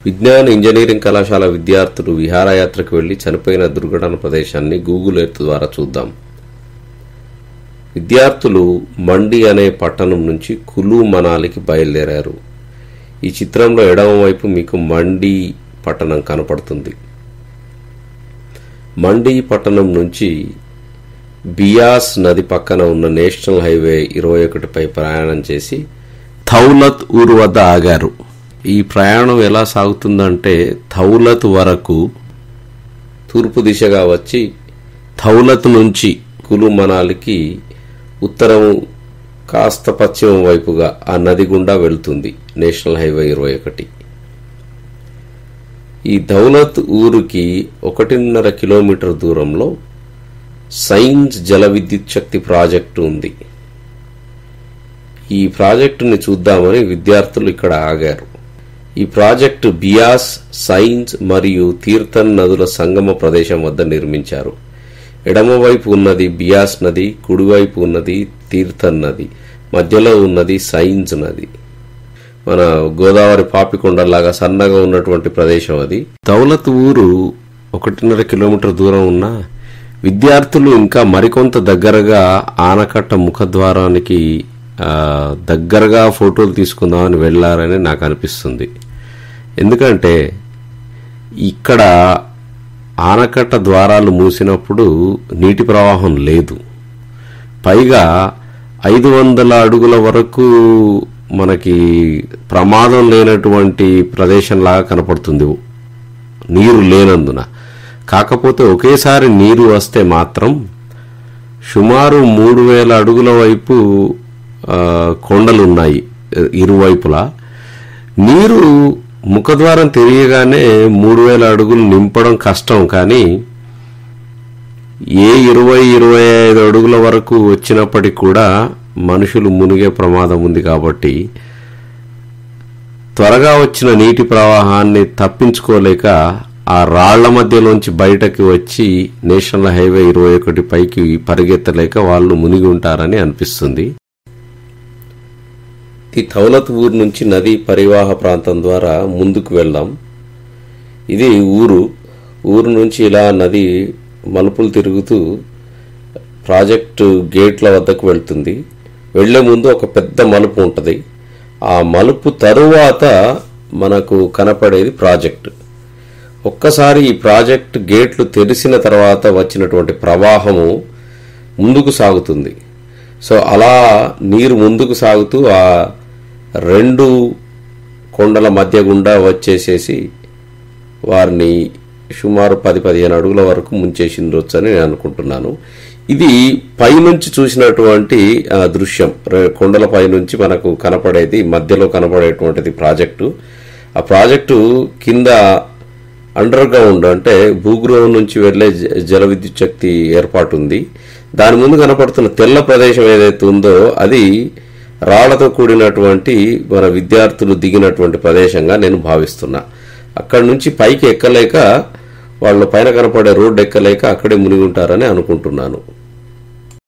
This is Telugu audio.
విజ్ఞాన ఇంజనీరింగ్ కళాశాల విద్యార్థులు విహారయాత్రకు వెళ్లి చనిపోయిన దుర్ఘటన ప్రదేశాన్ని గూగుల్ ఎర్త్ ద్వారా చూద్దాం. విద్యార్థులు మండి అనే పట్టణం నుంచి కులు మనాలికి బయలుదేరారు. ఈ చిత్రంలో ఎడమవైపు మీకు మండి పట్టణం కనపడుతుంది. మండి పట్టణం నుంచి బియాస్ నది పక్కన ఉన్న నేషనల్ హైవే 21పై ప్రయాణం చేసి థౌలత్ ఊరు వద్ద ఆగారు. ఈ ప్రయాణం ఎలా సాగుతుందంటే థౌలత్ వరకు తూర్పు దిశగా వచ్చి థౌలత్ నుంచి కులు మనాలికి ఉత్తరం కాస్త పశ్చిమం వైపుగా ఆ నది గుండా వెళుతుంది నేషనల్ హైవే 21. ఈ థౌలత్ ఊరికి 1.5 కిలోమీటర్ దూరంలో సైన్స్ జల విద్యుత్ శక్తి ప్రాజెక్టు ఉంది. ఈ ప్రాజెక్టుని చూద్దామని విద్యార్థులు ఇక్కడ ఆగారు. ఈ ప్రాజెక్టు బియాస్, సైన్స్ మరియు తీర్థన్ నదుల సంగమ ప్రదేశం వద్ద నిర్మించారు. ఎడమవైపు ఉన్నది బియాస్ నది, కుడివైపు ఉన్నది తీర్థన్ నది, మధ్యలో ఉన్నది సైన్స్ నది. మన గోదావరి పాపికొండలాగా సన్నగా ఉన్నటువంటి ప్రదేశం అది. దౌలత్ ఊరు 1.5 కిలోమీటర్ దూరం ఉన్న విద్యార్థులు ఇంకా మరికొంత దగ్గరగా ఆనకట్ట ముఖద్వారానికి దగ్గరగా ఫోటోలు తీసుకుందామని వెళ్లారని నాకు అనిపిస్తుంది. ఎందుకంటే ఇక్కడ ఆనకట్ట ద్వారాలు మూసినప్పుడు నీటి ప్రవాహం లేదు. పైగా 500 అడుగుల వరకు మనకి ప్రమాదం లేనటువంటి ప్రదేశంలాగా కనపడుతుంది నీరు లేనందున. కాకపోతే ఒకేసారి నీరు వస్తే మాత్రం సుమారు 3000 అడుగుల వైపు కొండలున్నాయి ఇరువైపులా. నీరు ముఖద్వారం తిరిగగానే 3000 అడుగులు నింపడం కష్టం. కానీ ఏ 20-25 అడుగుల వరకు వచ్చినప్పటికీ కూడా మనుషులు మునిగే ప్రమాదం ఉంది. కాబట్టి త్వరగా వచ్చిన నీటి ప్రవాహాన్ని తప్పించుకోలేక ఆ రాళ్ల మధ్యలోంచి బయటకు వచ్చి నేషనల్ హైవే 21 పైకి పరిగెత్తలేక వాళ్ళు మునిగి ఉంటారని అనిపిస్తుంది. ఈ థౌలత్ ఊరు నుంచి నది పరివాహ ప్రాంతం ద్వారా ముందుకు వెళ్దాం. ఇది ఊరు నుంచి ఇలా నది మలుపులు తిరుగుతూ ప్రాజెక్టు గేట్ల వద్దకు వెళ్తుంది. వెళ్లే ముందు ఒక పెద్ద మలుపు ఉంటుంది. ఆ మలుపు తరువాత మనకు కనపడేది ప్రాజెక్టు. ఒక్కసారి ఈ ప్రాజెక్ట్ గేట్లు తెరిసిన తర్వాత వచ్చినటువంటి ప్రవాహము ముందుకు సాగుతుంది. సో అలా నీరు ముందుకు సాగుతూ ఆ 2 కొండల మధ్య గుండా వచ్చేసేసి వారిని సుమారు 10-15 అడుగుల వరకు ముంచేసిండొచ్చు అని నేను అనుకుంటున్నాను. ఇది పైనుంచి చూసినటువంటి దృశ్యం. కొండల పైనుంచి మనకు కనపడేది, మధ్యలో కనపడేటువంటిది ప్రాజెక్టు. ఆ ప్రాజెక్టు కింద అండర్ గ్రౌండ్ అంటే భూగృహం నుంచి వెళ్లే జల విద్యుత్ శక్తి ఏర్పాటు ఉంది. దాని ముందు కనపడుతున్న తెల్ల ప్రదేశం ఏదైతే ఉందో అది రాళ్లతో కూడినటువంటి మన విద్యార్థులు దిగినటువంటి ప్రదేశంగా నేను భావిస్తున్నా. అక్కడి నుంచి పైకి ఎక్కలేక, వాళ్ళు పైన కనపడే రోడ్డు ఎక్కలేక అక్కడే మునిగి ఉంటారని అనుకుంటున్నాను.